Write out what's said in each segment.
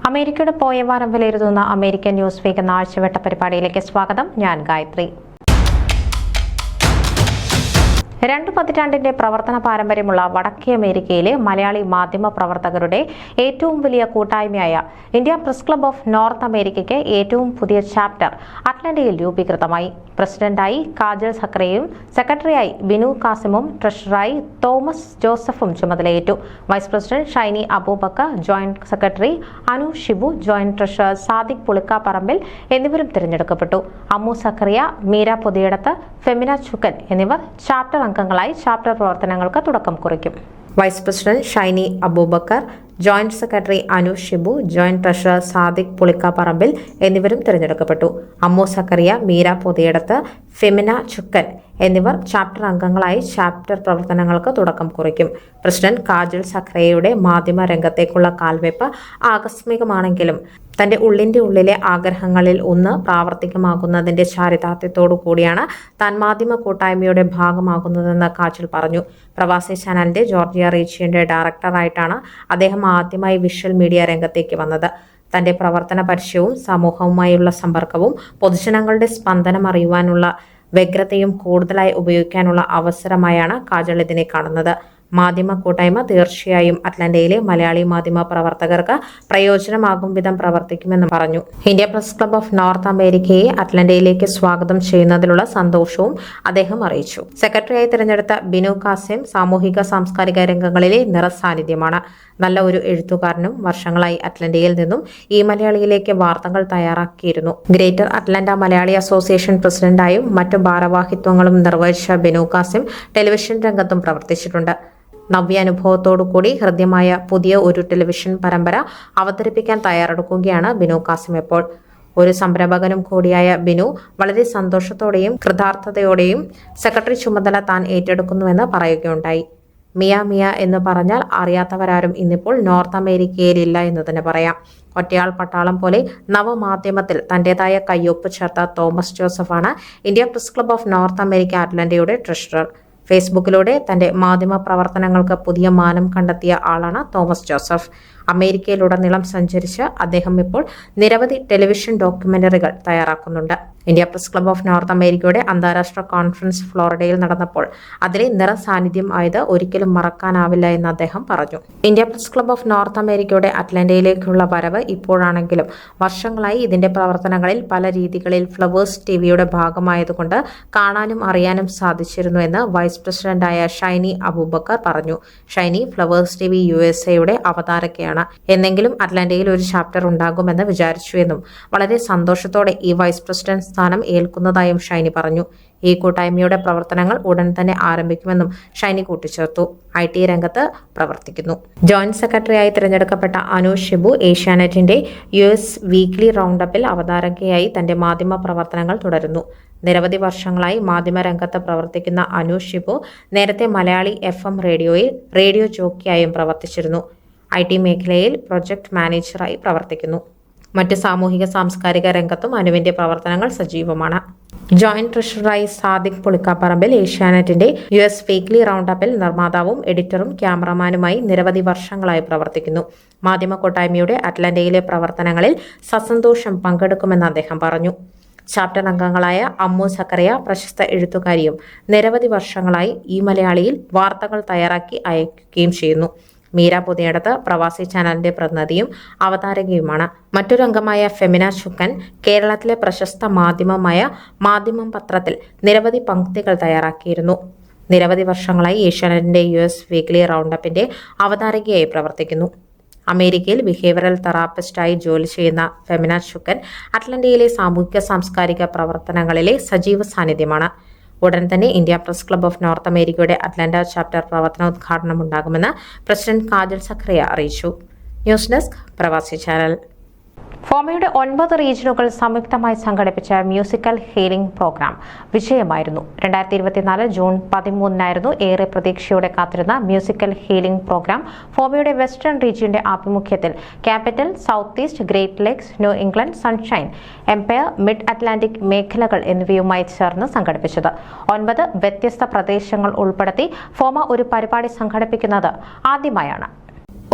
അമേരിക്കയുടെ പോയ വാരം വിലയിരുത്തുന്ന അമേരിക്കൻ ന്യൂസ് വീക്ക് എന്ന ആഴ്ചവട്ട പരിപാടിയിലേക്ക് സ്വാഗതം. ഞാൻ ഗായത്രി. 2 പതിറ്റാണ്ടിന്റെ പ്രവർത്തന പാരമ്പര്യമുള്ള വടക്കേ അമേരിക്കയിലെ മലയാളി മാധ്യമ പ്രവർത്തകരുടെ ഏറ്റവും വലിയ കൂട്ടായ്മയായ India press club of north അമേരിക്കയ്ക്ക് ഏറ്റവും പുതിയ ചാപ്റ്റർ അറ്റ്ലാന്റയിൽ രൂപീകൃതമായി. പ്രസിഡന്റായി കാജൽ സക്രിയയും സെക്രട്ടറിയായി ബിനു കാസിമും ട്രഷററായി തോമസ് ജോസഫും ചുമതലയേറ്റു. Vice president Shiny Abubakar, joint secretary Anu Shibu, joint treasurer Sadiq Pulikkaparambil എന്നിവരും തിരഞ്ഞെടുക്കപ്പെട്ടു. അമ്മു സക്കറിയ, മീര പൊതിയടത്ത്, ഫെമിന ചുക്കൻ എന്നിവർ ചാപ്റ്റർ അംഗങ്ങളായി ചാപ്റ്റർ പ്രവർത്തനങ്ങൾക്ക് തുടക്കം കുറിക്കും. Vice president Shiny Abubakar, joint secretary Anu Shibu, joint treasurer Sadiq Pulikkaparambil എന്നിവരും തിരഞ്ഞെടുക്കപ്പെട്ടു. അമ്മു സക്കറിയ, മീര പൊതിയടത്ത്, ഫെമിന ചുക്കൻ എന്നിവർ ചാപ്റ്റർ അംഗങ്ങളായി ചാപ്റ്റർ പ്രവർത്തനങ്ങൾക്ക് തുടക്കം കുറിക്കും. പ്രസിഡന്റ് കാജൽ സക്രിയയുടെ മാധ്യമ രംഗത്തേക്കുള്ള കാൽവെപ്പ് ആകസ്മികമാണെങ്കിലും തന്റെ ഉള്ളിലെ ആഗ്രഹങ്ങളിൽ ഒന്ന് പ്രാവർത്തികമാകുന്നതിന്റെ ചാരിതാർത്ഥ്യത്തോടു കൂടിയാണ് താൻ മാധ്യമ കൂട്ടായ്മയുടെ ഭാഗമാകുന്നതെന്ന് കാജൽ പറഞ്ഞു. പ്രവാസി ചാനലിന്റെ ജോർജിയ റീജിയന്റെ ഡയറക്ടറായിട്ടാണ് അദ്ദേഹം ആദ്യമായി വിഷ്വൽ മീഡിയ രംഗത്തേക്ക് വന്നത്. തന്റെ പ്രവർത്തന പരിചയവും സമൂഹവുമായുള്ള സമ്പർക്കവും പൊതുജനങ്ങളുടെ സ്പന്ദനം അറിയുവാനുള്ള വ്യഗ്രതയും കൂടുതലായി ഉപയോഗിക്കാനുള്ള അവസരമായാണ് കാജൽ ഇതിനെ കാണുന്നത്. മാധ്യമ കൂട്ടായ്മ തീർച്ചയായും അറ്റ്ലാന്റയിലെ മലയാളി മാധ്യമ പ്രവർത്തകർക്ക് പ്രയോജനമാകും വിധം പ്രവർത്തിക്കുമെന്ന് പറഞ്ഞു. India press club of north അമേരിക്കയെ അറ്റ്ലാന്റയിലേക്ക് സ്വാഗതം ചെയ്യുന്നതിലുള്ള സന്തോഷവും അദ്ദേഹം അറിയിച്ചു. സെക്രട്ടറിയായി തിരഞ്ഞെടുത്ത ബിനു കാസിം സാമൂഹിക സാംസ്കാരിക രംഗങ്ങളിലെ നിറസാന്നിധ്യമാണ്. നല്ല ഒരു എഴുത്തുകാരനും വർഷങ്ങളായി അറ്റ്ലാന്റയിൽ നിന്നും ഈ മലയാളിയിലേക്ക് വാർത്തകൾ തയ്യാറാക്കിയിരുന്നു. ഗ്രേറ്റർ അറ്റ്ലാന്റ മലയാളി അസോസിയേഷൻ പ്രസിഡന്റായും മറ്റു ഭാരവാഹിത്വങ്ങളും നിർവഹിച്ച ബിനു കാസിം ടെലിവിഷൻ രംഗത്തും പ്രവർത്തിച്ചിട്ടുണ്ട്. നവ്യാനുഭവത്തോടുകൂടി ഹൃദ്യമായ പുതിയ ഒരു ടെലിവിഷൻ പരമ്പര അവതരിപ്പിക്കാൻ തയ്യാറെടുക്കുകയാണ് ബിനു കാസിം ഇപ്പോൾ. ഒരു സംരംഭകനും കൂടിയായ ബിനു വളരെ സന്തോഷത്തോടെയും കൃതാർത്ഥതയോടെയും സെക്രട്ടറി ചുമതല താൻ ഏറ്റെടുക്കുന്നുവെന്ന് പറയുകയുണ്ടായി. മിയ മിയ എന്ന് പറഞ്ഞാൽ അറിയാത്തവരാരും ഇന്നിപ്പോൾ നോർത്ത് അമേരിക്കയിലില്ല എന്ന് തന്നെ പറയാം. ഒറ്റയാൾ പട്ടാളം പോലെ നവമാധ്യമത്തിൽ തന്റേതായ കയ്യൊപ്പ് ചേർത്ത തോമസ് ജോസഫാണ് India press club of North America അറ്റ്ലാന്റയുടെ ട്രഷറർ. ഫേസ്ബുക്കിലൂടെ തന്റെ മാധ്യമ പ്രവർത്തനങ്ങൾക്ക് പുതിയ മാനം കണ്ടെത്തിയ ആളാണ് തോമസ് ജോസഫ്. അമേരിക്കയിലുടനീളം സഞ്ചരിച്ച് അദ്ദേഹം ഇപ്പോൾ നിരവധി ടെലിവിഷൻ ഡോക്യുമെന്ററികൾ തയ്യാറാക്കുന്നുണ്ട്. India press club of north അമേരിക്കയുടെ അന്താരാഷ്ട്ര കോൺഫറൻസ് ഫ്ലോറിഡയിൽ നടന്നപ്പോൾ അതിലെ നിറസാന്നിധ്യം ആയത് ഒരിക്കലും മറക്കാനാവില്ല എന്ന് അദ്ദേഹം പറഞ്ഞു. India press club of north അമേരിക്കയുടെ അറ്റ്ലാന്റയിലേക്കുള്ള വരവ് ഇപ്പോഴാണെങ്കിലും വർഷങ്ങളായി ഇതിന്റെ പ്രവർത്തനങ്ങളിൽ പല രീതികളിൽ ഫ്ലവേഴ്സ് ടിവിയുടെ ഭാഗമായതുകൊണ്ട് കാണാനും അറിയാനും സാധിച്ചിരുന്നു എന്ന് വൈസ് പ്രസിഡന്റായ ഷൈനി അബൂബക്കർ പറഞ്ഞു. Shiny flowers TV USA അവതാരകയാണ്. എന്നെങ്കിലും അറ്റ്ലാന്റയിൽ ഒരു ചാപ്റ്റർ ഉണ്ടാകുമെന്ന് വിചാരിച്ചു എന്നും വളരെ സന്തോഷത്തോടെ ഈ വൈസ് പ്രസിഡന്റ് സ്ഥാനം ഏൽക്കുന്നതായും ഷൈനി പറഞ്ഞു. ഈ കൂട്ടായ്മയുടെ പ്രവർത്തനങ്ങൾ ഉടൻ തന്നെ ആരംഭിക്കുമെന്നും ഷൈനി കൂട്ടിച്ചേർത്തു. IT രംഗത്ത് പ്രവർത്തിക്കുന്നു. ജോയിന്റ് സെക്രട്ടറിയായി തിരഞ്ഞെടുക്കപ്പെട്ട അനു ഷിബു ഏഷ്യാനെറ്റിന്റെ US വീക്ക്ലി റൗണ്ടപ്പിൽ അവതാരകയായി തന്റെ മാധ്യമ പ്രവർത്തനങ്ങൾ തുടരുന്നു. നിരവധി വർഷങ്ങളായി മാധ്യമരംഗത്ത് പ്രവർത്തിക്കുന്ന അനു ഷിബു നേരത്തെ മലയാളി FM റേഡിയോയിൽ റേഡിയോ ജോക്കിയായും പ്രവർത്തിച്ചിരുന്നു. IT മേഖലയിൽ പ്രൊജക്ട് മാനേജറായി പ്രവർത്തിക്കുന്നു. മറ്റ് സാമൂഹിക സാംസ്കാരിക രംഗത്തും അനുവിന്റെ പ്രവർത്തനങ്ങൾ സജീവമാണ്. ജോയിന്റ് ട്രഷററായി സാദിഖ് പുളിക്കാപ്പറമ്പിൽ ഏഷ്യാനെറ്റിന്റെ US വീക്ക്ലി റൗണ്ടപ്പിൽ നിർമ്മാതാവും എഡിറ്ററും ക്യാമറമാനുമായി നിരവധി വർഷങ്ങളായി പ്രവർത്തിക്കുന്നു. മാധ്യമ കൂട്ടായ്മയുടെ അറ്റ്ലാന്റയിലെ പ്രവർത്തനങ്ങളിൽ സസന്തോഷം പങ്കെടുക്കുമെന്ന് അദ്ദേഹം പറഞ്ഞു. ചാപ്റ്റർ അംഗങ്ങളായ അമ്മു സക്കറിയ പ്രശസ്ത എഴുത്തുകാരിയും നിരവധി വർഷങ്ങളായി ഈ മലയാളിയിൽ വാർത്തകൾ തയ്യാറാക്കി അയക്കുകയും ചെയ്യുന്നു. മീര പൊതിയടത്ത് പ്രവാസി ചാനലിന്റെ പ്രതിനിധിയും അവതാരകയുമാണ്. മറ്റൊരു അംഗമായ ഫെമിന ചുക്കൻ കേരളത്തിലെ പ്രശസ്ത മാധ്യമമായ മാധ്യമം പത്രത്തിൽ നിരവധി പംക്തികൾ തയ്യാറാക്കിയിരുന്നു. നിരവധി വർഷങ്ങളായി ഏഷ്യാനെറ്റിന്റെ US വീക്ക്ലി റൗണ്ടപ്പിന്റെ അവതാരകയായി പ്രവർത്തിക്കുന്നു. അമേരിക്കയിൽ ബിഹേവിയറൽ തെറാപ്പിസ്റ്റായി ജോലി ചെയ്യുന്ന ഫെമിന ചുക്കൻ അറ്റ്ലാന്റയിലെ സാമൂഹിക സാംസ്കാരിക പ്രവർത്തനങ്ങളിലെ സജീവ സാന്നിധ്യമാണ്. ഉടൻ തന്നെ India press club of north അമേരിക്കയുടെ അറ്റ്ലാന്റ ചാപ്റ്റർ പ്രവർത്തനോദ്ഘാടനം ഉണ്ടാകുമെന്ന് പ്രസിഡന്റ് കാജൽ സക്രിയ അറിയിച്ചു. ന്യൂസ് ഡെസ്ക് പ്രവാസി ചാനൽ. ഫോമയുടെ 9 റീജിയനുകൾ സംയുക്തമായി സംഘടിപ്പിച്ച മ്യൂസിക്കൽ ഹീലിംഗ് പ്രോഗ്രാം വിജയമായിരുന്നു. 2024 ജൂൺ 13 ഏറെ പ്രതീക്ഷയോടെ കാത്തിരുന്ന മ്യൂസിക്കൽ ഹീലിംഗ് പ്രോഗ്രാം ഫോമയുടെ വെസ്റ്റേൺ റീജിയന്റെ ആഭിമുഖ്യത്തിൽ Capital, South East, Great Lakes, New England, Sunshine, Empire, Mid Atlantic മേഖലകൾ എന്നിവയുമായി ചേർന്ന് സംഘടിപ്പിച്ചത്. 9 വ്യത്യസ്ത പ്രദേശങ്ങൾ ഉൾപ്പെടുത്തി ഫോമ ഒരു പരിപാടി സംഘടിപ്പിക്കുന്നത് ആദ്യമായാണ്.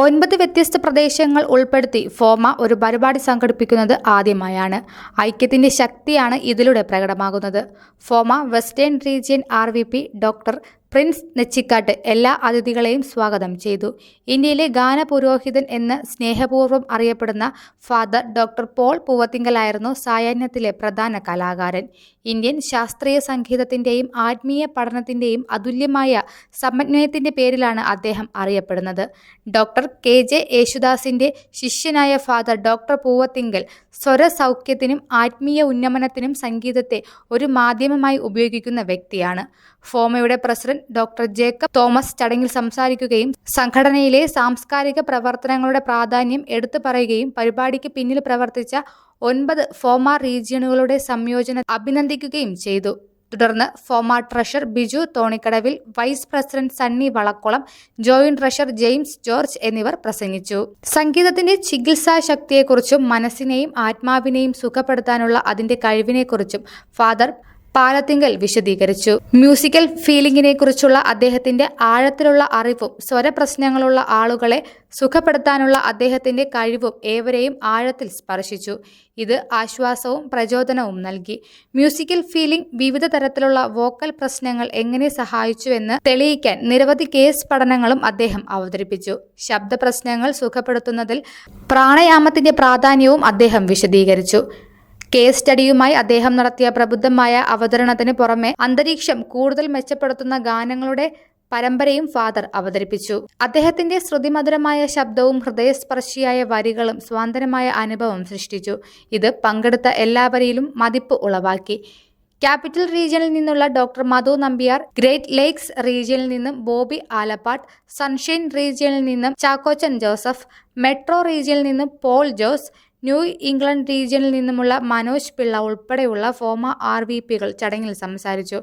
9 വ്യത്യസ്ത പ്രദേശങ്ങൾ ഉൾപ്പെടുത്തി ഫോമ ഒരു പരിപാടി സംഘടിപ്പിക്കുന്നത് ആദ്യമായാണ്. ഐക്യത്തിന്റെ ശക്തിയാണ് ഇതിലൂടെ പ്രകടമാകുന്നത്. FOMAA western region RVP doctor Prince Nechikattu എല്ലാ അതിഥികളെയും സ്വാഗതം ചെയ്തു. ഇന്ത്യയിലെ ഗാന പുരോഹിതൻ എന്ന് സ്നേഹപൂർവ്വം അറിയപ്പെടുന്ന ഫാദർ ഡോക്ടർ പോൾ പൂവത്തിങ്കലായിരുന്നു സായാഹ്നത്തിലെ പ്രധാന കലാകാരൻ. ഇന്ത്യൻ ശാസ്ത്രീയ സംഗീതത്തിന്റെയും ആത്മീയ പഠനത്തിന്റെയും അതുല്യമായ സമന്വയത്തിന്റെ പേരിലാണ് അദ്ദേഹം അറിയപ്പെടുന്നത്. ഡോക്ടർ KJ യേശുദാസിന്റെ ശിഷ്യനായ ഫാദർ ഡോക്ടർ പൂവത്തിങ്കൽ സ്വരസൗഖ്യത്തിനും ആത്മീയ ഉന്നമനത്തിനും സംഗീതത്തെ ഒരു മാധ്യമമായി ഉപയോഗിക്കുന്ന വ്യക്തിയാണ്. ഫോമയുടെ പ്രസിഡന്റ് ഡോക്ടർ ജേക്കബ് തോമസ് ചടങ്ങിൽ സംസാരിക്കുകയും സംഘടനയിലെ സാംസ്കാരിക പ്രവർത്തനങ്ങളുടെ പ്രാധാന്യം എടുത്തു പറയുകയും പരിപാടിക്ക് പിന്നിൽ പ്രവർത്തിച്ച 9 ഫോമ റീജിയനുകളുടെ സംയോജനം അഭിനന്ദിക്കുകയും ചെയ്തു. തുടർന്ന് FOMAA treasurer Biju Thonikkadavil, vice president Sunny Valakkulam, joint treasurer James George എന്നിവർ പ്രസംഗിച്ചു. സംഗീതത്തിന്റെ ചികിത്സാ ശക്തിയെക്കുറിച്ചും മനസ്സിനെയും ആത്മാവിനെയും സുഖപ്പെടുത്താനുള്ള അതിന്റെ കഴിവിനെക്കുറിച്ചും ഫാദർ പാലത്തിങ്കൽ വിശദീകരിച്ചു. മ്യൂസിക്കൽ ഫീലിംഗിനെ കുറിച്ചുള്ള അദ്ദേഹത്തിന്റെ ആഴത്തിലുള്ള അറിവും സ്വരപ്രശ്നങ്ങളുള്ള ആളുകളെ സുഖപ്പെടുത്താനുള്ള അദ്ദേഹത്തിന്റെ കഴിവും ഏവരെയും ആഴത്തിൽ സ്പർശിച്ചു. ഇത് ആശ്വാസവും പ്രചോദനവും നൽകി. മ്യൂസിക്കൽ ഫീലിംഗ് വിവിധ തരത്തിലുള്ള വോക്കൽ പ്രശ്നങ്ങൾ എങ്ങനെ സഹായിച്ചുവെന്ന് തെളിയിക്കാൻ നിരവധി കേസ് പഠനങ്ങളും അദ്ദേഹം അവതരിപ്പിച്ചു. ശബ്ദ പ്രശ്നങ്ങൾ സുഖപ്പെടുത്തുന്നതിൽ പ്രാണായാമത്തിന്റെ പ്രാധാന്യവും അദ്ദേഹം വിശദീകരിച്ചു. കേസ് സ്റ്റഡിയുമായി അദ്ദേഹം നടത്തിയ പ്രബുദ്ധമായ അവതരണത്തിന് പുറമെ അന്തരീക്ഷം കൂടുതൽ മെച്ചപ്പെടുത്തുന്ന ഗാനങ്ങളുടെ പരമ്പരയും ഫാദർ അവതരിപ്പിച്ചു. അദ്ദേഹത്തിന്റെ ശ്രുതിമധുരമായ ശബ്ദവും ഹൃദയസ്പർശിയായ വരികളും സ്വാന്തനമായ അനുഭവം സൃഷ്ടിച്ചു. ഇത് പങ്കെടുത്ത എല്ലാവരിലും മതിപ്പ് ഉളവാക്കി. ക്യാപിറ്റൽ റീജിയനിൽ നിന്നുള്ള doctor Madhu Nambiar, great lakes റീജിയനിൽ നിന്നും ബോബി ആലപ്പാട്ട്, സൺഷൈൻ റീജിയനിൽ നിന്നും ചാക്കോച്ചൻ ജോസഫ്, മെട്രോ റീജിയനിൽ നിന്നും പോൾ ജോസ്, ന്യൂ ഇംഗ്ലണ്ട് റീജിയനിൽ നിന്നുമുള്ള മനോജ് പിള്ള ഉൾപ്പെടെയുള്ള ഫോമ RVPകൾ ചടങ്ങിൽ സംസാരിച്ചു.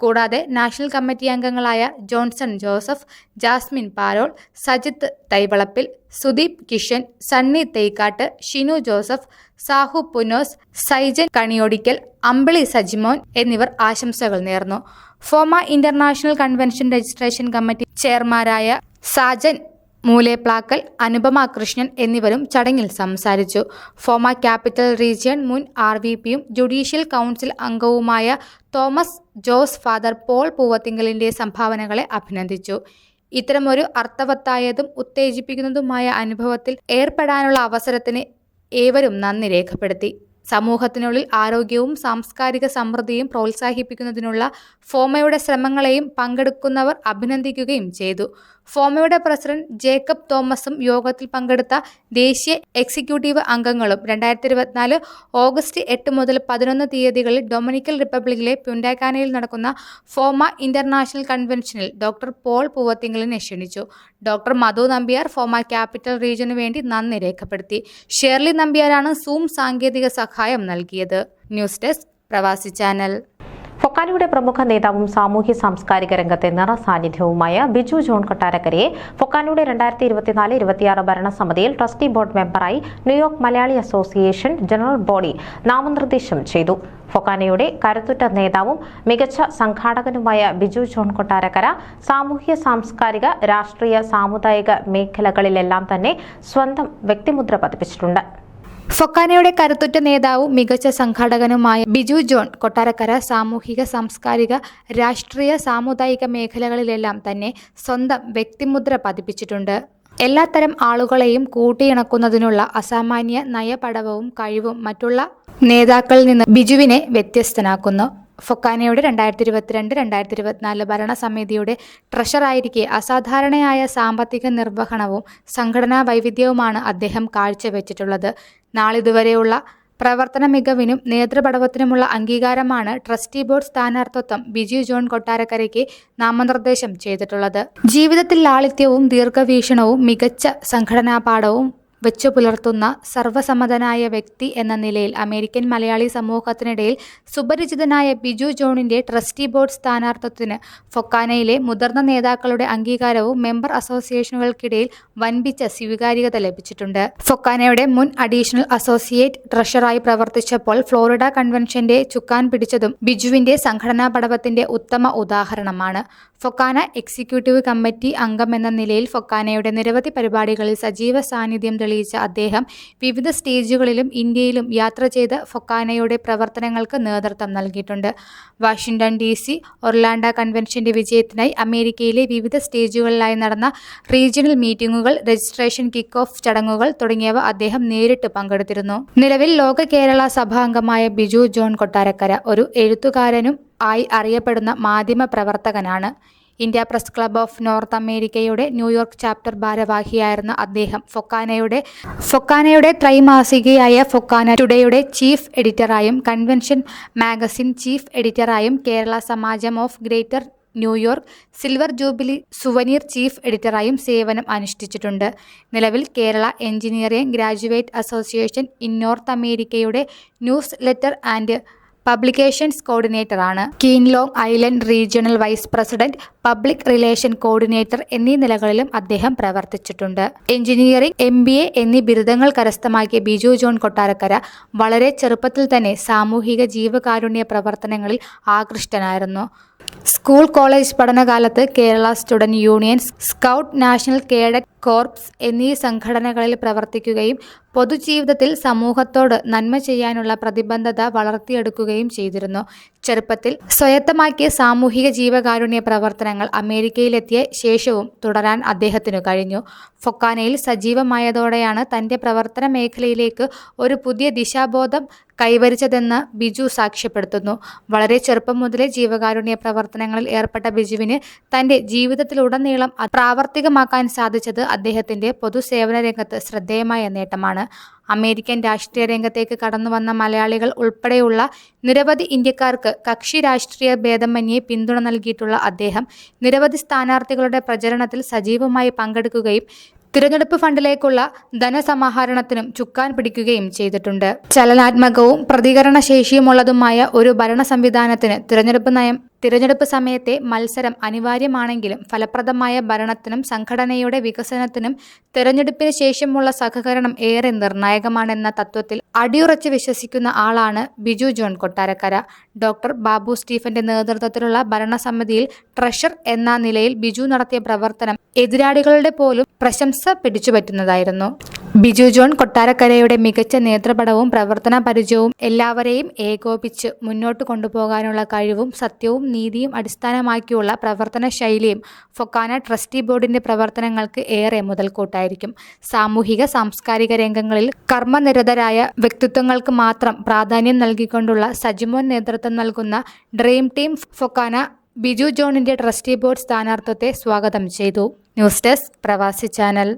കൂടാതെ നാഷണൽ കമ്മിറ്റി അംഗങ്ങളായ Johnson Joseph, Jasmine Parol, Sajith Thaivalappil, Sudeep Kishan, Sunny Theykkattu, Shinu Joseph, Sahu Punnose, Saijan Kaniyodickal, Ambili Sajimon എന്നിവർ ആശംസകൾ നേർന്നു. FOMAA international convention registration committee ചെയർമാരായ സാജൻ മൂലേപ്ലാക്കൽ, അനുപമ കൃഷ്ണൻ എന്നിവരും ചടങ്ങിൽ സംസാരിച്ചു. ഫോമ ക്യാപിറ്റൽ റീജിയൻ മുൻ RVPയും ജുഡീഷ്യൽ കൗൺസിൽ അംഗവുമായ തോമസ് ജോസ് ഫാദർ പോൾ പൂവത്തിങ്കലിന്റെ സംഭാവനകളെ അഭിനന്ദിച്ചു. ഇത്തരമൊരു അർത്ഥവത്തായതും ഉത്തേജിപ്പിക്കുന്നതുമായ അനുഭവത്തിൽ ഏർപ്പെടാനുള്ള അവസരത്തിന് ഏവരും നന്ദി രേഖപ്പെടുത്തി. സമൂഹത്തിനുള്ളിൽ ആരോഗ്യവും സാംസ്കാരിക സമൃദ്ധിയും പ്രോത്സാഹിപ്പിക്കുന്നതിനുള്ള ഫോമയുടെ ശ്രമങ്ങളെയും പങ്കെടുക്കുന്നവർ അഭിനന്ദിക്കുകയും ചെയ്തു. ഫോമയുടെ പ്രസിഡന്റ് ജേക്കബ് തോമസും യോഗത്തിൽ പങ്കെടുത്ത ദേശീയ എക്സിക്യൂട്ടീവ് അംഗങ്ങളും 2024 ഓഗസ്റ്റ് 8 മുതൽ 11 തീയതികളിൽ ഡൊമിനിക്കൻ റിപ്പബ്ലിക്കിലെ പ്യുൻറ്റാകാനയിൽ നടക്കുന്ന ഫോമ ഇന്റർനാഷണൽ കൺവെൻഷനിൽ ഡോക്ടർ പോൾ പൂവത്തിങ്കലിനെ ക്ഷണിച്ചു. ഡോക്ടർ മധു നമ്പ്യാർ ഫോമ ക്യാപിറ്റൽ റീജിയനു വേണ്ടി നന്ദി രേഖപ്പെടുത്തി. ഷേർലി നമ്പ്യാരാണ് സൂം സാങ്കേതിക സഹായം നൽകിയത്. ന്യൂസ് ഡെസ്ക് പ്രവാസി ചാനൽ. ഫൊക്കാനയുടെ പ്രമുഖ നേതാവും സാമൂഹ്യ സാംസ്കാരിക രംഗത്തെ നിറസാന്നിധ്യവുമായ ബിജു ജോൺ കൊട്ടാരക്കരയെ ഫൊക്കാനയുടെ 2024-26 ഭരണസമിതിയിൽ ട്രസ്റ്റി ബോർഡ് മെമ്പറായി New York Malayali association general body നാമനിർദ്ദേശം ചെയ്തു. ഫൊക്കാനയുടെ കരുത്തുറ്റ നേതാവും മികച്ച സംഘാടകനുമായ ബിജു ജോൺ കൊട്ടാരക്കര സാമൂഹ്യ സാംസ്കാരിക രാഷ്ട്രീയ സാമുദായിക മേഖലകളിലെല്ലാം തന്നെ സ്വന്തം വ്യക്തിമുദ്ര പതിപ്പിച്ചിട്ടുണ്ട്. ഫൊക്കാനയുടെ കരുത്തുറ്റ നേതാവും മികച്ച സംഘാടകനുമായ ബിജു ജോൺ കൊട്ടാരക്കര സാമൂഹിക സാംസ്കാരിക രാഷ്ട്രീയ സാമുദായിക മേഖലകളിലെല്ലാം തന്നെ സ്വന്തം വ്യക്തിമുദ്ര പതിപ്പിച്ചിട്ടുണ്ട്. എല്ലാത്തരം ആളുകളെയും കൂട്ടിയിണക്കുന്നതിനുള്ള അസാമാന്യ നയപടവവും കഴിവും മറ്റുള്ള നേതാക്കളിൽ നിന്ന് ബിജുവിനെ വ്യത്യസ്തനാക്കുന്നു. ഫൊക്കാനയുടെ 2022-2024 ഭരണസമിതിയുടെ ട്രഷറായിരിക്കെ അസാധാരണയായ സാമ്പത്തിക നിർവഹണവും സംഘടനാ വൈവിധ്യവുമാണ് അദ്ദേഹം കാഴ്ചവെച്ചിട്ടുള്ളത്. നാളിതുവരെയുള്ള പ്രവർത്തന മികവിനും നേതൃപടവത്തിനുമുള്ള അംഗീകാരമാണ് ട്രസ്റ്റി ബോർഡ് സ്ഥാനാർത്ഥിത്വം ബിജു ജോൺ കൊട്ടാരക്കരയ്ക്ക് നാമനിർദ്ദേശം ചെയ്തിട്ടുള്ളത്. ജീവിതത്തിൽ ലാളിത്യവും ദീർഘവീക്ഷണവും മികച്ച സംഘടനാ പാഠവും വെച്ചു പുലർത്തുന്ന സർവ്വസമ്മതനായ വ്യക്തി എന്ന നിലയിൽ അമേരിക്കൻ മലയാളി സമൂഹത്തിനിടയിൽ സുപരിചിതനായ ബിജു ജോണിന്റെ ട്രസ്റ്റി ബോർഡ് സ്ഥാനാർത്ഥിത്വത്തിന് ഫൊക്കാനയിലെ മുതിർന്ന നേതാക്കളുടെ അംഗീകാരവും മെമ്പർ അസോസിയേഷനുകൾക്കിടയിൽ വൻപിച്ച സ്വീകാര്യത ലഭിച്ചിട്ടുണ്ട്. ഫൊക്കാനയുടെ മുൻ അഡീഷണൽ അസോസിയേറ്റ് ട്രഷറായി പ്രവർത്തിച്ചപ്പോൾ ഫ്ലോറിഡ കൺവെൻഷന്റെ ചുക്കാൻ പിടിച്ചതും ബിജുവിന്റെ സംഘടനാ പടവത്തിന്റെ ഉത്തമ ഉദാഹരണമാണ്. ഫൊക്കാന എക്സിക്യൂട്ടീവ് കമ്മിറ്റി അംഗം എന്ന നിലയിൽ ഫൊക്കാനയുടെ നിരവധി പരിപാടികളിൽ സജീവ സാന്നിധ്യം തെളിയിച്ച അദ്ദേഹം വിവിധ സ്റ്റേജുകളിലും ഇന്ത്യയിലും യാത്ര ചെയ്ത് ഫൊക്കാനയുടെ പ്രവർത്തനങ്ങൾക്ക് നേതൃത്വം നൽകിയിട്ടുണ്ട്. വാഷിംഗ്ടൺ DC ഒർലാൻഡോ കൺവെൻഷന്റെ വിജയത്തിനായി അമേരിക്കയിലെ വിവിധ സ്റ്റേജുകളിലായി നടന്ന റീജിയണൽ മീറ്റിംഗുകൾ, രജിസ്ട്രേഷൻ, കിക്ക് ഓഫ് ചടങ്ങുകൾ തുടങ്ങിയവ അദ്ദേഹം നേരിട്ട് പങ്കെടുത്തിരുന്നു. നിലവിൽ ലോക കേരള സഭാ അംഗമായ ബിജു ജോൺ കൊട്ടാരക്കര ഒരു എഴുത്തുകാരനും ആയി അറിയപ്പെടുന്ന മാധ്യമ പ്രവർത്തകനാണ്. India press club of north അമേരിക്കയുടെ ന്യൂയോർക്ക് ചാപ്റ്റർ ഭാരവാഹിയായിരുന്ന അദ്ദേഹം ഫൊക്കാനയുടെ ത്രൈമാസികയായ ഫൊക്കാന ടുഡേയുടെ ചീഫ് എഡിറ്ററായും കൺവെൻഷൻ മാഗസിൻ ചീഫ് എഡിറ്ററായും Kerala Samajam of greater New York silver jubilee souvenir chief എഡിറ്ററായും സേവനം അനുഷ്ഠിച്ചിട്ടുണ്ട്. നിലവിൽ Kerala engineering graduate association in north അമേരിക്കയുടെ ന്യൂസ് ലെറ്റർ ആൻഡ് പബ്ലിക്കേഷൻസ് കോർഡിനേറ്ററാണ്. കീൻലോങ് island regional vice president, public relation coordinator എന്നീ നിലകളിലും അദ്ദേഹം പ്രവർത്തിച്ചിട്ടുണ്ട്. എഞ്ചിനീയറിംഗ്, MBA എന്നീ ബിരുദങ്ങൾ കരസ്ഥമാക്കിയ ബിജു ജോൺ കൊട്ടാരക്കര വളരെ ചെറുപ്പത്തിൽ തന്നെ സാമൂഹിക ജീവകാരുണ്യ പ്രവർത്തനങ്ങളിൽ ആകൃഷ്ടനായിരുന്നു. സ്കൂൾ, കോളേജ് പഠനകാലത്ത് Kerala student union, scout, national cadet corps എന്നീ സംഘടനകളിൽ പ്രവർത്തിക്കുകയും പൊതുജീവിതത്തിൽ സമൂഹത്തോട് നന്മ ചെയ്യാനുള്ള പ്രതിബദ്ധത വളർത്തിയെടുക്കുകയും ചെയ്തിരുന്നു. ചെറുപ്പത്തിൽ സ്വായത്തമാക്കിയ സാമൂഹിക ജീവകാരുണ്യ പ്രവർത്തനങ്ങൾ അമേരിക്കയിലെത്തിയ ശേഷവും തുടരാൻ അദ്ദേഹത്തിനു കഴിഞ്ഞു. ഫൊക്കാനയിൽ സജീവമായതോടെയാണ് തൻ്റെ പ്രവർത്തന മേഖലയിലേക്ക് ഒരു പുതിയ ദിശാബോധം കൈവരിച്ചതെന്ന് ബിജു സാക്ഷ്യപ്പെടുത്തുന്നു. വളരെ ചെറുപ്പം മുതലേ ജീവകാരുണ്യ പ്രവർത്തനങ്ങളിൽ ഏർപ്പെട്ട ബിജുവിന് തൻ്റെ ജീവിതത്തിലുടനീളം പ്രാവർത്തികമാക്കാൻ സാധിച്ചത് അദ്ദേഹത്തിൻ്റെ പൊതുസേവന രംഗത്ത് ശ്രദ്ധേയമായ നേട്ടമാണ്. അമേരിക്കൻ രാഷ്ട്രീയ രംഗത്തേക്ക് കടന്നുവന്ന മലയാളികൾ ഉൾപ്പെടെയുള്ള നിരവധി ഇന്ത്യക്കാർക്ക് കക്ഷി രാഷ്ട്രീയ ഭേദമന്യേ പിന്തുണ നൽകിയിട്ടുള്ള അദ്ദേഹം നിരവധി സ്ഥാനാർത്ഥികളുടെ പ്രചരണത്തിൽ സജീവമായി പങ്കെടുക്കുകയും തിരഞ്ഞെടുപ്പ് ഫണ്ടിലേക്കുള്ള ധനസമാഹരണത്തിനും ചുക്കാൻ പിടിക്കുകയും ചെയ്തിട്ടുണ്ട്. ചലനാത്മകവും പ്രതികരണശേഷിയുമുള്ളതുമായ ഒരു ഭരണ സംവിധാനത്തിന് തിരഞ്ഞെടുപ്പ് സമയത്തെ മത്സരം അനിവാര്യമാണെങ്കിലും ഫലപ്രദമായ ഭരണത്തിനും സംഘടനയുടെ വികസനത്തിനും തിരഞ്ഞെടുപ്പിന് ശേഷമുള്ള സഹകരണം ഏറെ നിർണായകമാണെന്ന തത്വത്തിൽ അടിയുറച്ച് വിശ്വസിക്കുന്ന ആളാണ് ബിജു ജോൺ കൊട്ടാരക്കര. ഡോക്ടർ ബാബു സ്റ്റീഫന്റെ നേതൃത്വത്തിലുള്ള ഭരണസമിതിയിൽ ട്രഷറർ എന്ന നിലയിൽ ബിജു നടത്തിയ പ്രവർത്തനം എതിരാളികളുടെ പോലും പ്രശംസ പിടിച്ചുപറ്റുന്നതായിരുന്നു. ബിജു ജോൺ കൊട്ടാരക്കരയുടെ മികച്ച നേതൃപടവും പ്രവർത്തന പരിചയവും എല്ലാവരെയും ഏകോപിച്ച് മുന്നോട്ട് കൊണ്ടുപോകാനുള്ള കഴിവും സത്യവും നീതിയും അടിസ്ഥാനമാക്കിയുള്ള പ്രവർത്തന ശൈലിയും ഫൊക്കാന ട്രസ്റ്റി ബോർഡിന്റെ പ്രവർത്തനങ്ങൾക്ക് ഏറെ മുതൽക്കൂട്ടായിരിക്കും. സാമൂഹിക സാംസ്കാരിക രംഗങ്ങളിൽ കർമ്മനിരതരായ വ്യക്തിത്വങ്ങൾക്ക് മാത്രം പ്രാധാന്യം നൽകിക്കൊണ്ടുള്ള സജിമോൻ നേതൃത്വം നൽകുന്ന ഡ്രീം ടീം ഫൊക്കാന ബിജു ജോണിന്റെ ട്രസ്റ്റി ബോർഡ് സ്ഥാനാർത്ഥത്തെ സ്വാഗതം ചെയ്തു. ന്യൂസ് ഡെസ്ക് പ്രവാസി ചാനൽ.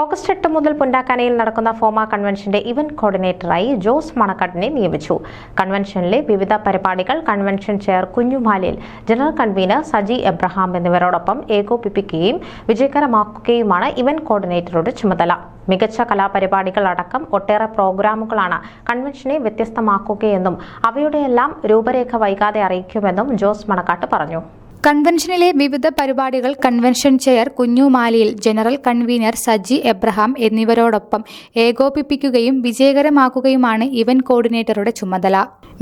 ഓഗസ്റ്റ് 8 മുതൽ പുണ്ടാക്കാനയിൽ നടക്കുന്ന ഫോമ കൺവെൻഷന്റെ ഇവന്റ് കോർഡിനേറ്ററായി ജോസ് മണക്കാട്ടിനെ നിയമിച്ചു. കൺവെൻഷനിലെ വിവിധ പരിപാടികൾ convention chair Kunjumalil, general convener Saji Abraham എന്നിവരോടൊപ്പം ഏകോപിപ്പിക്കുകയും വിജയകരമാക്കുകയുമാണ് ഇവന്റ് കോർഡിനേറ്ററുടെ ചുമതല. മികച്ച കലാപരിപാടികൾ അടക്കം ഒട്ടേറെ പ്രോഗ്രാമുകളാണ് കൺവെൻഷനെ വ്യത്യസ്തമാക്കുകയെന്നും അവയുടെയെല്ലാം രൂപരേഖ വൈകാതെ അറിയിക്കുമെന്നും ജോസ് മണക്കാട്ട് പറഞ്ഞു. കൺവെൻഷനിലെ വിവിധ പരിപാടികൾ കൺവെൻഷൻ ചെയർ കുഞ്ഞുമാലിയിൽ, ജനറൽ കൺവീനർ സജി എബ്രഹാം എന്നിവരോടൊപ്പം ഏകോപിപ്പിക്കുകയും വിജയകരമാക്കുകയുമാണ് ഇവന്റ് കോർഡിനേറ്ററുടെ ചുമതല.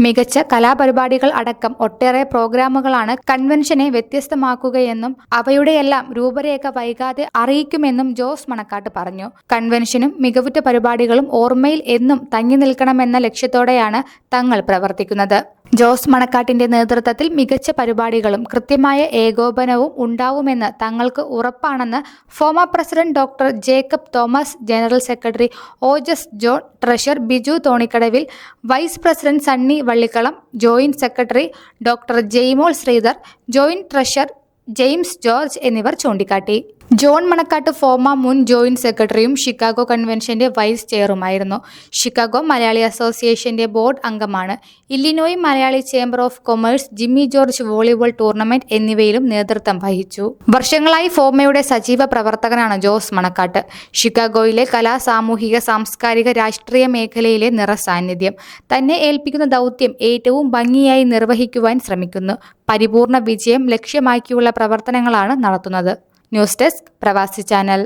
മികച്ച കലാപരിപാടികൾ അടക്കം ഒട്ടേറെ പ്രോഗ്രാമുകളാണ് കൺവെൻഷനെ വ്യത്യസ്തമാക്കുകയെന്നും അവയുടെയെല്ലാം രൂപരേഖ വൈകാതെ അറിയിക്കുമെന്നും ജോസ് മണക്കാട്ട് പറഞ്ഞു. കൺവെൻഷനും മികവുറ്റ പരിപാടികളും ഓർമ്മയിൽ എന്നും തങ്ങി നിൽക്കണമെന്ന ലക്ഷ്യത്തോടെയാണ് തങ്ങൾ പ്രവർത്തിക്കുന്നത്. ജോസ് മണക്കാട്ടിന്റെ നേതൃത്വത്തിൽ മികച്ച പരിപാടികളും കൃത്യമായ ഏകോപനവും ഉണ്ടാവുമെന്ന് തങ്ങൾക്ക് ഉറപ്പാണെന്ന് FOMAA president doctor Jacob Thomas, general secretary Ojas John, treasurer Biju Thonikkadavil, vice president Sunny Vallikkalam, joint secretary doctor Jaimol Sreedhar, joint treasurer James George എന്നിവർ ചൂണ്ടിക്കാട്ടി. ജോൺ മണക്കാട്ട് ഫോമ മുൻ ജോയിന്റ് സെക്രട്ടറിയും ഷിക്കാഗോ കൺവെൻഷന്റെ വൈസ് ചെയറുമായിരുന്നു. ഷിക്കാഗോ മലയാളി അസോസിയേഷന്റെ ബോർഡ് അംഗമാണ്. Illinois Malayali chamber of commerce, Jimmy George volleyball tournament എന്നിവയിലും നേതൃത്വം വഹിച്ചു. വർഷങ്ങളായി ഫോമയുടെ സജീവ പ്രവർത്തകനാണ് ജോസ് മണക്കാട്ട്. ഷിക്കാഗോയിലെ കലാ, സാമൂഹിക, സാംസ്കാരിക, രാഷ്ട്രീയ മേഖലയിലെ നിറസാന്നിധ്യം. തന്നെ ഏൽപ്പിക്കുന്ന ദൗത്യം ഏറ്റവും ഭംഗിയായി നിർവഹിക്കുവാൻ ശ്രമിക്കുന്നു. പരിപൂർണ വിജയം ലക്ഷ്യമാക്കിയുള്ള പ്രവർത്തനങ്ങളാണ് നടത്തുന്നത്. ന്യൂസ് ഡെസ്ക് പ്രവാസി ചാനൽ.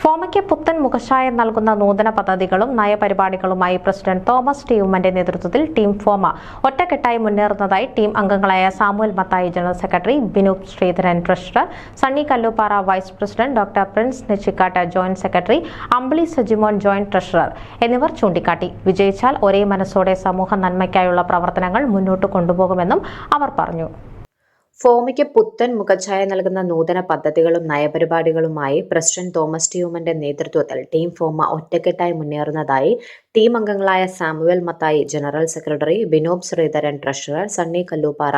ഫോമയ്ക്ക് പുത്തൻ മുഖച്ഛായ നൽകുന്ന നൂതന പദ്ധതികളും നയപരിപാടികളുമായി പ്രസിഡന്റ് തോമസ് ടി ഉമ്മന്റെ നേതൃത്വത്തിൽ ടീം ഫോമ ഒറ്റക്കെട്ടായി മുന്നേറുന്നതായി ടീം അംഗങ്ങളായ Samuel Mathai general secretary, Binoop Sreedharan treasurer, Sunny Kallupara vice president, doctor Prince Nechikkattu joint secretary, Ambili Sajimon joint treasurer എന്നിവർ ചൂണ്ടിക്കാട്ടി. വിജയിച്ചാൽ ഒരേ മനസ്സോടെ സമൂഹ നന്മയ്ക്കായുള്ള പ്രവർത്തനങ്ങൾ മുന്നോട്ട് കൊണ്ടുപോകുമെന്നും അവർ പറഞ്ഞു. ഫോമയ്ക്ക് പുത്തൻ മുഖച്ഛായ നൽകുന്ന നൂതന പദ്ധതികളും നയപരിപാടികളുമായി പ്രസിഡന്റ് തോമസ് ടി ഉമ്മന്റെ നേതൃത്വത്തിൽ ടീം ഫോമ ഒറ്റക്കെട്ടായി മുന്നേറുന്നതായി ടീം അംഗങ്ങളായ Samuel Mathai general secretary, Binoop Sreedharan treasurer, Sunny Kallupara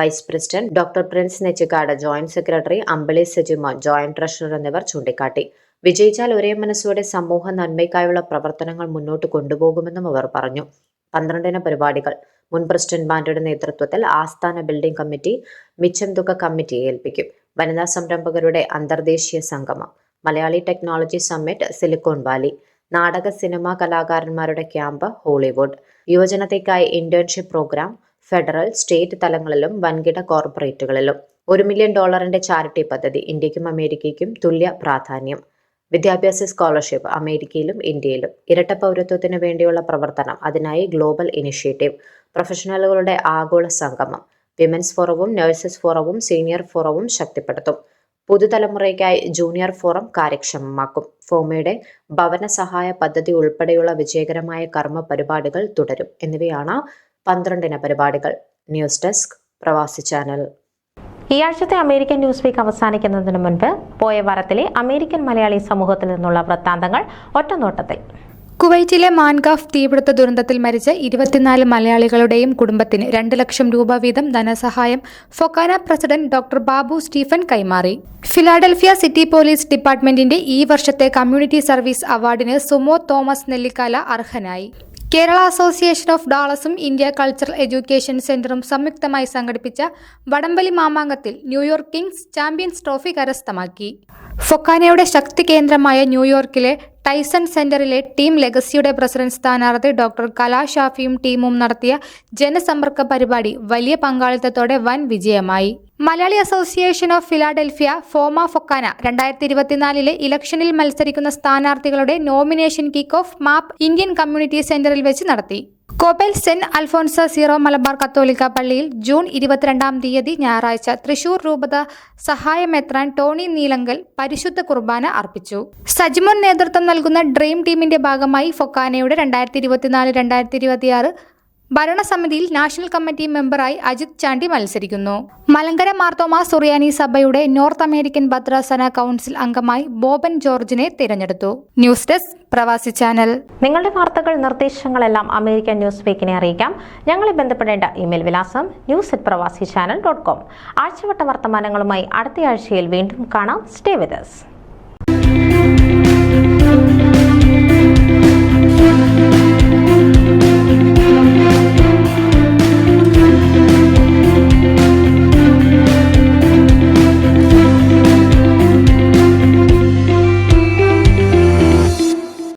vice president, doctor Prince Nechikkad joint secretary, Ambili Sajimon joint treasurer എന്നിവർ ചൂണ്ടിക്കാട്ടി. വിജയിച്ചാൽ ഒരേ മനസ്സോടെ സമൂഹ നന്മയ്ക്കായുള്ള പ്രവർത്തനങ്ങൾ മുന്നോട്ട് കൊണ്ടുപോകുമെന്നും അവർ പറഞ്ഞു. 12 പരിപാടികൾ മുൻ പ്രസിഡന്റ് ബാൻഡയുടെ നേതൃത്വത്തിൽ ആസ്ഥാന ബിൽഡിംഗ് കമ്മിറ്റി മിച്ചം തുക കമ്മിറ്റിയെ ഏൽപ്പിക്കും. വനിതാ സംരംഭകരുടെ അന്തർദേശീയ സംഗമം, Malayali technology summit Silicon Valley, നാടക സിനിമാ കലാകാരന്മാരുടെ ക്യാമ്പ് ഹോളിവുഡ്, യുവജനതയ്ക്കായി ഇന്റേൺഷിപ്പ് പ്രോഗ്രാം ഫെഡറൽ, സ്റ്റേറ്റ് തലങ്ങളിലും വൻകിട കോർപ്പറേറ്റുകളിലും, $1 മില്യൺ ചാരിറ്റി പദ്ധതി, ഇന്ത്യക്കും അമേരിക്കയ്ക്കും തുല്യ പ്രാധാന്യം, വിദ്യാഭ്യാസ സ്കോളർഷിപ്പ് അമേരിക്കയിലും ഇന്ത്യയിലും, ഇരട്ട പൗരത്വത്തിന് വേണ്ടിയുള്ള പ്രവർത്തനം, അതിനായി ഗ്ലോബൽ ഇനിഷ്യേറ്റീവ്, പ്രൊഫഷണലുകളുടെ ആഗോള സംഗമം, വിമൻസ് ഫോറവും നഴ്സസ് ഫോറവും സീനിയർ ഫോറവും ശക്തിപ്പെടുത്തും. പുതുതലമുറയ്ക്കായി ജൂനിയർ ഫോറം കാര്യക്ഷമമാക്കും. ഫോമയുടെ ഭവന സഹായ പദ്ധതി ഉൾപ്പെടെയുള്ള വിജയകരമായ കർമ്മ പരിപാടികൾ തുടരും. എന്നിവയാണ് 12 പരിപാടികൾ. ന്യൂസ് ഡെസ്ക്, പ്രവാസി ചാനൽ. ഈ ആഴ്ചത്തെ അമേരിക്കൻ ന്യൂസ് വീക്ക് അവസാനിക്കുന്നതിന് മുൻപ് പോയ വാരത്തിലെ അമേരിക്കൻ മലയാളി സമൂഹത്തിൽ നിന്നുള്ള വൃത്താന്തങ്ങൾ ഒറ്റനോട്ടത്തിൽ. കുവൈറ്റിലെ മാൻഗാഫ് തീപിടുത്ത ദുരന്തത്തിൽ മരിച്ച 24 മലയാളികളുടെയും കുടുംബത്തിന് 2 ലക്ഷം രൂപ വീതം ധനസഹായം FOKANA president doctor Babu Stephen കൈമാറി. ഫിലാഡൽഫിയ സിറ്റി പോലീസ് ഡിപ്പാർട്ട്മെന്റിന്റെ ഈ വർഷത്തെ കമ്മ്യൂണിറ്റി സർവീസ് അവാർഡിന് സുമോ തോമസ് നെല്ലിക്കാല അർഹനായി. കേരള അസോസിയേഷൻ ഓഫ് ഡാളസും ഇന്ത്യ കൾച്ചറൽ എഡ്യൂക്കേഷൻ സെന്ററും സംയുക്തമായി സംഘടിപ്പിച്ച വടംവലി മാമാങ്കത്തിൽ ന്യൂയോർക്ക് കിങ്സ് ചാമ്പ്യൻസ് ട്രോഫി കരസ്ഥമാക്കി. ഫൊക്കാനയുടെ ശക്തി കേന്ദ്രമായ ന്യൂയോർക്കിലെ ടൈസൺ സെന്ററിലെ ടീം ലെഗസിയുടെ പ്രസിഡന്റ് സ്ഥാനാർത്ഥി ഡോക്ടർ കലാ ഷാഫിയും ടീമും നടത്തിയ ജനസമ്പർക്ക പരിപാടി വലിയ പങ്കാളിത്തത്തോടെ വൻ വിജയമായി. Malayali association of Philadelphia FOMAA FOKANA 2024 ഇലക്ഷനിൽ മത്സരിക്കുന്ന സ്ഥാനാർത്ഥികളുടെ നോമിനേഷൻ കിക്ക് ഓഫ് മാപ്പ് ഇന്ത്യൻ കമ്മ്യൂണിറ്റി സെന്ററിൽ വെച്ച് നടത്തി. കോപ്പൽ സെന്റ് അൽഫോൻസ സീറോ മലബാർ കത്തോലിക്ക പള്ളിയിൽ ജൂൺ 22 ഞായറാഴ്ച തൃശൂർ രൂപത സഹായമെത്രാൻ ടോണി നീലങ്കൽ പരിശുദ്ധ കുർബാന അർപ്പിച്ചു. സജിമോൻ നേതൃത്വം നൽകുന്ന ഡ്രീം ടീമിന്റെ ഭാഗമായി ഫൊക്കാനയുടെ 2024-2026 ഭരണസമിതിയിൽ നാഷണൽ കമ്മിറ്റി മെമ്പറായി അജിത് ചാണ്ടി മത്സരിക്കുന്നു. മലങ്കര മാർത്തോമാ സുറിയാനി സഭയുടെ നോർത്ത് അമേരിക്കൻ ഭദ്രാസന കൗൺസിൽ അംഗമായി ബോബൻ ജോർജിനെ തിരഞ്ഞെടുത്തു. ന്യൂസ് ഡെസ്ക്, പ്രവാസി ചാനൽ. നിങ്ങളുടെ വാർത്തകൾ, നിർദ്ദേശങ്ങളെല്ലാം അമേരിക്കൻ ന്യൂസ് വീക്കിനെ അറിയിക്കാം. ഞങ്ങളെ ബന്ധപ്പെടേണ്ട ഇമെയിൽ വിലാസം news@pravasichannel.com. ആഴ്ചവട്ട വർത്തമാനങ്ങളുമായി അടുത്ത ആഴ്ചയിൽ വീണ്ടും കാണാം. Stay with us.